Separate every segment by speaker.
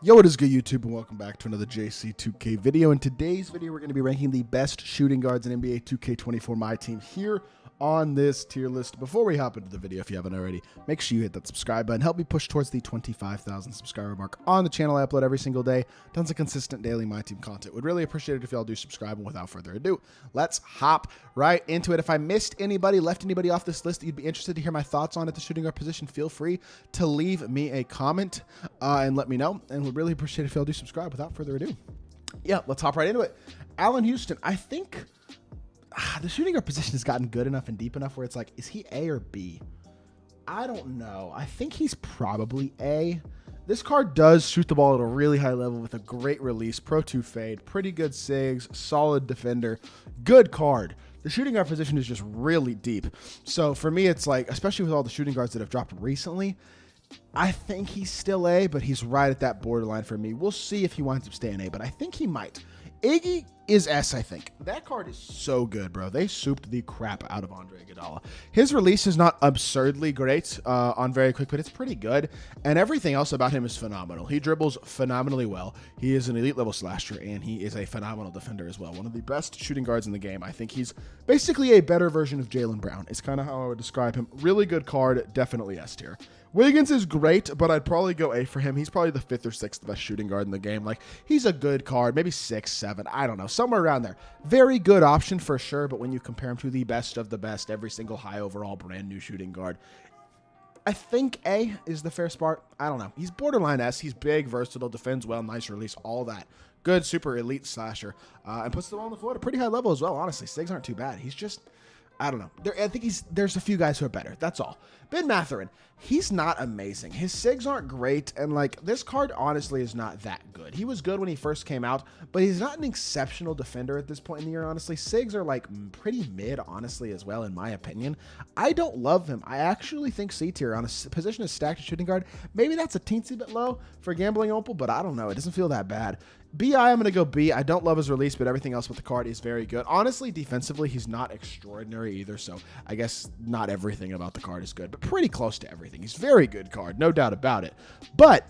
Speaker 1: Yo, what is good, YouTube, and welcome back to another JC2K video. In today's video, we're going to be ranking the best shooting guards in NBA 2K24 MyTEAM here on this tier list. Before we hop into the video, if you haven't already, make sure you hit that subscribe button. Help me push towards the 25,000 subscriber mark on the channel. I upload every single day. Tons of consistent daily MyTEAM content. Would really appreciate it if y'all do subscribe, and without further ado, let's hop right into it. If I missed anybody, left anybody off this list that you'd be interested to hear my thoughts on at the shooting guard position, feel free to leave me a comment and let me know. And would really appreciate it if y'all do subscribe. Without further ado, yeah, let's hop right into it. Allen Houston, I think the shooting guard position has gotten good enough and deep enough where it's like, is he A or B? I don't know. I think he's probably A. This card does shoot the ball at a really high level with a great release, Pro 2 fade, pretty good SIGs, solid defender, good card. The shooting guard position is just really deep. So for me, it's like, especially with all the shooting guards that have dropped recently, I think he's still A, but he's right at that borderline for me. We'll see if he winds up staying A, but I think he might. Iggy is S, I think. That card is so good, bro. They souped the crap out of Andre Iguodala. His release is not absurdly great on very quick, but it's pretty good. And everything else about him is phenomenal. He dribbles phenomenally well. He is an elite level slasher, and he is a phenomenal defender as well. One of the best shooting guards in the game. I think he's basically a better version of Jaylen Brown. It's kind of how I would describe him. Really good card, definitely S tier. Wiggins is great, but I'd probably go A for him. He's probably the 5th or 6th best shooting guard in the game. Like, he's a good card, maybe 6, 7, I don't know, somewhere around there. Very good option for sure, but when you compare him to the best of the best, every single high overall brand new shooting guard, I think A is the fair spot. I don't know. He's borderline S. He's big, versatile, defends well, nice release, all that. Good, super elite slasher, and puts the ball on the floor at a pretty high level as well, honestly. SIGs aren't too bad. He's just, I don't know. I think there's a few guys who are better. That's all. Ben Mathurin, he's not amazing. His SIGs aren't great, and like this card honestly is not that good. He was good when he first came out, but he's not an exceptional defender at this point in the year, honestly. SIGs are like pretty mid, honestly, as well, in my opinion. I don't love him. I actually think C tier on a position as stacked shooting guard. Maybe that's a teensy bit low for Gambling Opal, but I don't know. It doesn't feel that bad. BI, I'm going to go B. I don't love his release, but everything else with the card is very good. Honestly, defensively, he's not extraordinary either, so I guess not everything about the card is good, but pretty close to everything. He's very good card, no doubt about it. But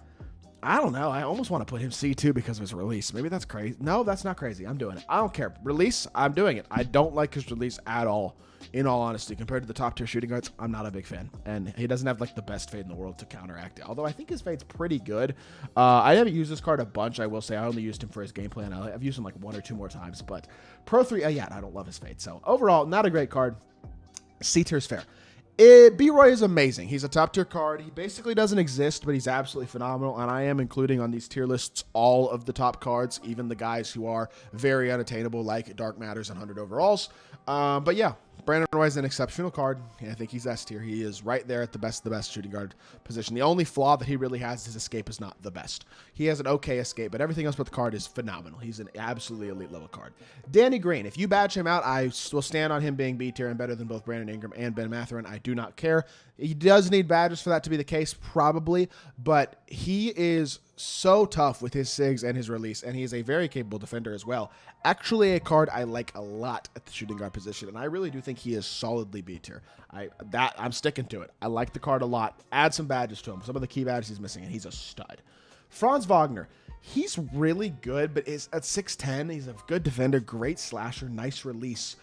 Speaker 1: I don't know. I almost want to put him C2 because of his release. Maybe that's crazy. No, that's not crazy. I'm doing it. I don't care. Release, I'm doing it. I don't like his release at all. In all honesty, compared to the top tier shooting guards, I'm not a big fan. And he doesn't have like the best fade in the world to counteract it. Although I think his fade's pretty good. I haven't used this card a bunch, I will say. I only used him for his gameplay, and I've used him like 1 or 2 more times. But Pro 3, yeah, I don't love his fade. So overall, not a great card. C tier is fair. B-Roy is amazing. He's a top tier card. He basically doesn't exist, but he's absolutely phenomenal. And I am including on these tier lists all of the top cards, even the guys who are very unattainable, like Dark Matters and 100 overalls. But yeah, Brandon Roy is an exceptional card. I think he's S tier. He is right there at the best shooting guard position. The only flaw that he really has is his escape is not the best. He has an okay escape, but everything else about the card is phenomenal. He's an absolutely elite level card. Danny Green, if you badge him out, I will stand on him being B tier and better than both Brandon Ingram and Ben Mathurin. I do not care. He does need badges for that to be the case, probably, but he is so tough with his SIGs and his release, and he is a very capable defender as well. Actually, a card I like a lot at the shooting guard position, and I really do think he is solidly B tier. I'm sticking to it. I like the card a lot. Add some badges to him. Some of the key badges he's missing, and he's a stud. Franz Wagner, he's really good, but is at 6'10", he's a good defender, great slasher, nice release.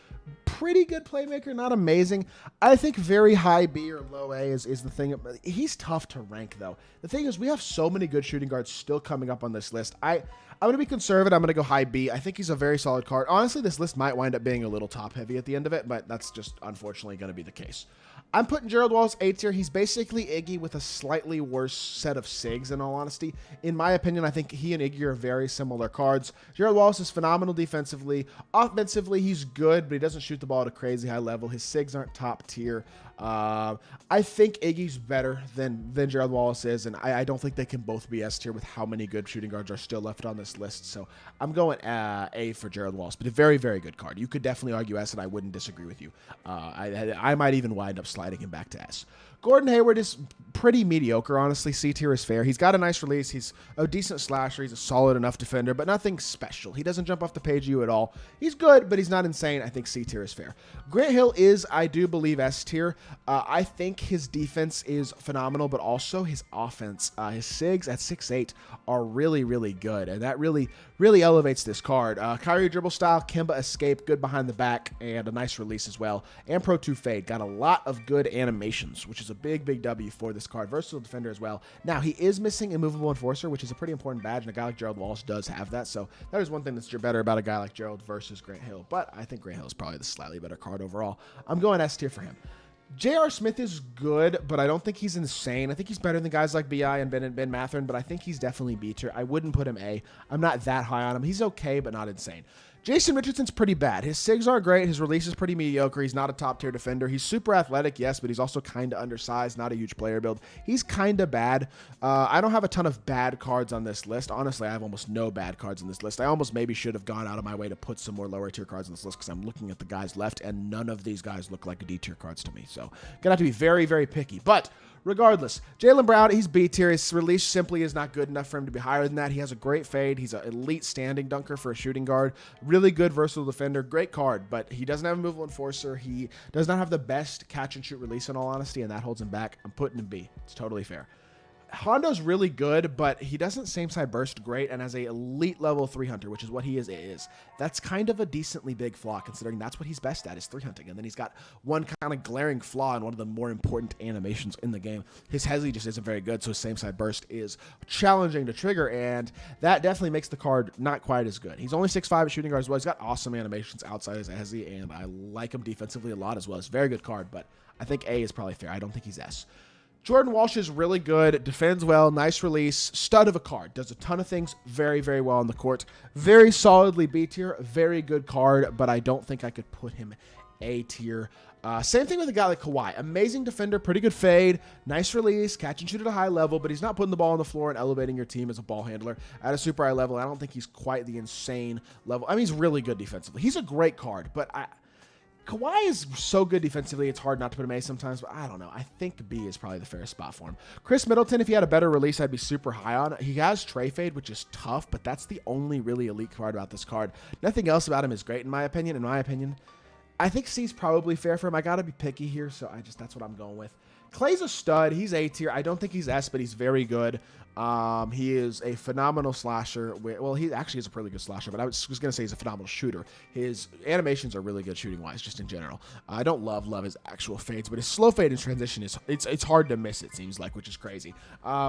Speaker 1: Pretty good playmaker, not amazing. I think very high B or low A is the thing. He's tough to rank, though. The thing is, we have so many good shooting guards still coming up on this list. I'm going to be conservative. I'm going to go high B. I think he's a very solid card. Honestly, this list might wind up being a little top-heavy at the end of it, but that's just unfortunately going to be the case. I'm putting Gerald Wallace A tier. He's basically Iggy with a slightly worse set of SIGs, in all honesty. In my opinion, I think he and Iggy are very similar cards. Gerald Wallace is phenomenal defensively. Offensively, he's good, but he doesn't shoot the ball at a crazy high level. His SIGs aren't top tier. I think Iggy's better than Gerald Wallace is, and I don't think they can both be S tier with how many good shooting guards are still left on this list. So I'm going A for Gerald Wallace, but a very, very good card. You could definitely argue S, and I wouldn't disagree with you. I might even wind up sliding him back to S. Gordon Hayward is pretty mediocre, honestly. C tier is fair. He's got a nice release. He's a decent slasher. He's a solid enough defender, but nothing special. He doesn't jump off the page at you at all. He's good, but he's not insane. I think C tier is fair. Grant Hill is, I do believe, S tier. I think his defense is phenomenal, but also his offense. His SIGs at 6'8" are really, really good, and that really elevates this card. Kyrie dribble style, Kemba escape, good behind the back, and a nice release as well. And Pro 2 fade. Got a lot of good animations, which is a big W for this card. Versatile defender as well. Now, he is missing Immovable Enforcer, which is a pretty important badge, and a guy like Gerald Wallace does have that, so that is one thing that's better about a guy like Gerald versus Grant Hill, but I think Grant Hill is probably the slightly better card overall. I'm going S tier for him. J.R. Smith is good, but I don't think he's insane. I think he's better than guys like B.I. and Ben Mathurin, but I think he's definitely B tier. I wouldn't put him A. I'm not that high on him. He's okay, but not insane. Jason Richardson's pretty bad. His SIGs aren't great. His release is pretty mediocre. He's not a top-tier defender. He's super athletic, yes, but he's also kind of undersized, not a huge player build. He's kind of bad. I don't have a ton of bad cards on this list. Honestly, I have almost no bad cards on this list. I almost maybe should have gone out of my way to put some more lower-tier cards on this list because I'm looking at the guys left, and none of these guys look like D-tier cards to me. So, going to have to be very, very picky. But regardless, Jaylen Brown, he's B tier. His release simply is not good enough for him to be higher than that. He has a great fade. He's an elite standing dunker for a shooting guard. Really good versatile defender. Great card, but he doesn't have a Immovable Enforcer. He does not have the best catch and shoot release in all honesty, and that holds him back. I'm putting him B. It's totally fair. Hondo's really good, but he doesn't same side burst great, and as a elite level 3 hunter, which is what he is, that's kind of a decently big flaw considering that's what he's best at is 3 hunting. And then he's got one kind of glaring flaw in one of the more important animations in the game. His Hezzy just isn't very good, so his same side burst is challenging to trigger, and that definitely makes the card not quite as good. He's only 6'5" at shooting guard as well. He's got awesome animations outside his Hezzy, and I like him defensively a lot as well. It's a very good card, but I think A is probably fair. I don't think he's S. Jordan Walsh is really good, defends well, nice release, stud of a card, does a ton of things very, very well on the court. Very solidly B tier, very good card, but I don't think I could put him A tier. Same thing with a guy like Kawhi. Amazing defender, pretty good fade, nice release, catch and shoot at a high level, but he's not putting the ball on the floor and elevating your team as a ball handler at a super high level. I don't think he's quite the insane level. I mean, he's really good defensively. He's a great card, but Kawhi is so good defensively, it's hard not to put him A sometimes, but I don't know. I think B is probably the fairest spot for him. Chris Middleton, if he had a better release, I'd be super high on. He has Tray Fade, which is tough, but that's the only really elite card about this card. Nothing else about him is great, in my opinion. I think C's probably fair for him. I got to be picky here, so that's what I'm going with. Clay's a stud. He's A tier. I don't think he's S, but he's very good. He is a phenomenal slasher. Well, he actually is a pretty good slasher, but I was going to say he's a phenomenal shooter. His animations are really good shooting-wise, just in general. I don't love his actual fades, but his slow fade and transition it's hard to miss, it seems like, which is crazy.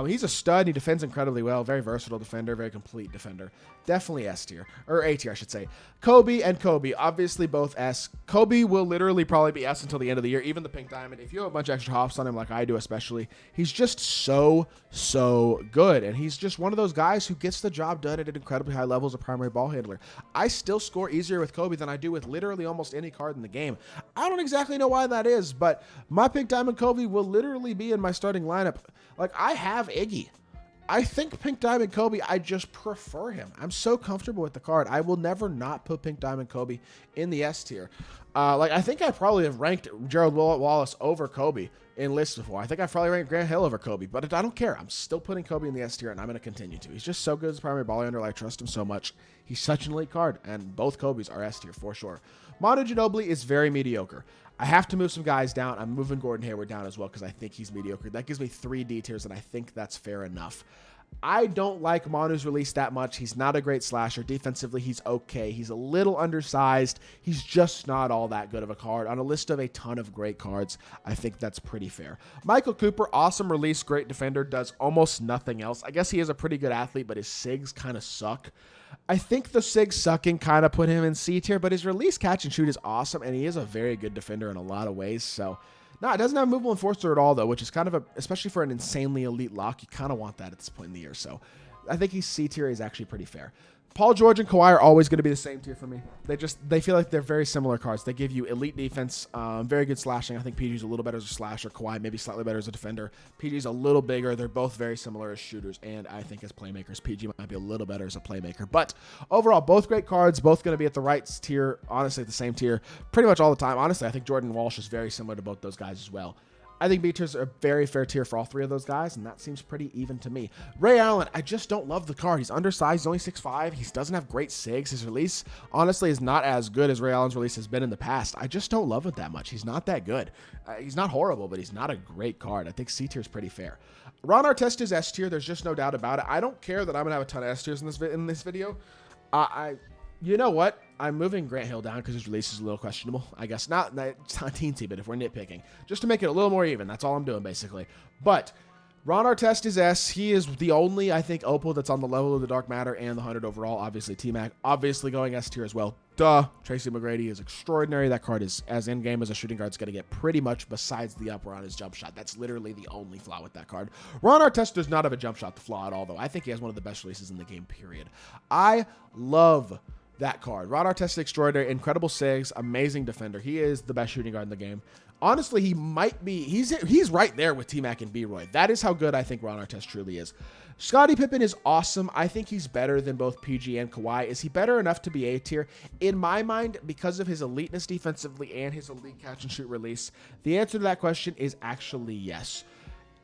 Speaker 1: He's a stud. He defends incredibly well. Very versatile defender, very complete defender. Definitely S tier, or A tier, I should say. Kobe and Kobe, obviously both S. Kobe will literally probably be S until the end of the year, even the Pink Diamond. If you have a bunch of extra hops on him like I do especially, he's just so good, and he's just one of those guys who gets the job done at an incredibly high level as a primary ball handler. I still score easier with Kobe than I do with literally almost any card in the game. I don't exactly know why that is, but my Pink Diamond Kobe will literally be in my starting lineup. Like, I have Iggy. I think Pink Diamond Kobe, I just prefer him. I'm so comfortable with the card. I will never not put Pink Diamond Kobe in the S tier. I think I probably have ranked Gerald Wallace over Kobe in lists before. I think I've probably ranked Grant Hill over Kobe, but I don't care. I'm still putting Kobe in the S tier, and I'm going to continue to. He's just so good as a primary ball handler. I trust him so much. He's such an elite card, and both Kobe's are S tier for sure. Manu Ginobili is very mediocre. I have to move some guys down. I'm moving Gordon Hayward down as well because I think he's mediocre. That gives me 3 D tiers, and I think that's fair enough. I don't like Manu's release that much. He's not a great slasher. Defensively, he's okay. He's a little undersized. He's just not all that good of a card. On a list of a ton of great cards, I think that's pretty fair. Michael Cooper, awesome release, great defender, does almost nothing else. I guess he is a pretty good athlete, but his SIGs kind of suck. I think the SIG sucking kind of put him in C tier, but his release, catch, and shoot is awesome, and he is a very good defender in a lot of ways, so... No, it doesn't have Movable Enforcer at all, though, which is kind of especially for an insanely elite lock, you kind of want that at this point in the year. So I think he's C tier. He's actually pretty fair. Paul George and Kawhi are always going to be the same tier for me. They feel like they're very similar cards. They give you elite defense, very good slashing. I think PG's a little better as a slasher. Kawhi maybe slightly better as a defender. PG's a little bigger. They're both very similar as shooters, and I think as playmakers, PG might be a little better as a playmaker. But overall, both great cards, both going to be at the right tier, honestly, the same tier pretty much all the time. Honestly, I think Jordan Walsh is very similar to both those guys as well. I think B tier's a very fair tier for all three of those guys, and that seems pretty even to me. Ray Allen, I just don't love the card. He's undersized, he's only 6'5". He doesn't have great SIGs. His release, honestly, is not as good as Ray Allen's release has been in the past. I just don't love it that much. He's not that good. He's not horrible, but he's not a great card. I think C tier is pretty fair. Ron Artest is S tier. There's just no doubt about it. I don't care that I'm going to have a ton of S tiers in this video. You know what? I'm moving Grant Hill down because his release is a little questionable. I guess not teensy, but if we're nitpicking, just to make it a little more even, that's all I'm doing basically. But Ron Artest is S. He is the only, I think, Opal that's on the level of the Dark Matter and the 100 overall. Obviously, T-Mac, obviously going S tier as well. Duh. Tracy McGrady is extraordinary. That card is as in-game as a shooting guard is going to get pretty much besides the upper on his jump shot. That's literally the only flaw with that card. Ron Artest does not have a jump shot flaw at all, though. I think he has one of the best releases in the game, period. I love that card. Ron Artest extraordinary, incredible SIGs, amazing defender. He is the best shooting guard in the game. Honestly, he might be, he's right there with T-Mac and B-Roy. That is how good I think Ron Artest truly is. Scottie Pippen is awesome. I think he's better than both PG and Kawhi. Is he better enough to be A tier? In my mind, because of his eliteness defensively and his elite catch and shoot release, the answer to that question is actually yes.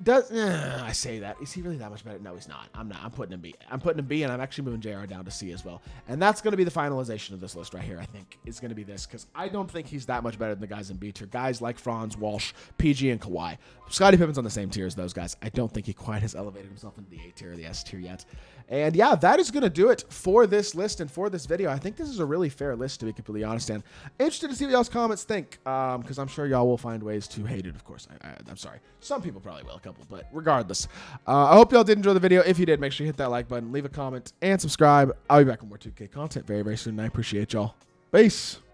Speaker 1: I say that. Is he really that much better? No, he's not. I'm not. I'm putting him B. I'm putting him B, and I'm actually moving JR down to C as well. And that's going to be the finalization of this list right here, I think, is going to be this, because I don't think he's that much better than the guys in B tier. Guys like Franz, Walsh, PG, and Kawhi. Scottie Pippen's on the same tier as those guys. I don't think he quite has elevated himself into the A tier or the S tier yet. And yeah, that is going to do it for this list and for this video. I think this is a really fair list, to be completely honest, and interested to see what y'all's comments think, because I'm sure y'all will find ways to hate it, of course. I'm sorry. Some people probably will, a couple, but regardless, I hope y'all did enjoy the video. If you did, make sure you hit that like button, leave a comment, and subscribe. I'll be back with more 2K content very, very soon, and I appreciate y'all. Peace.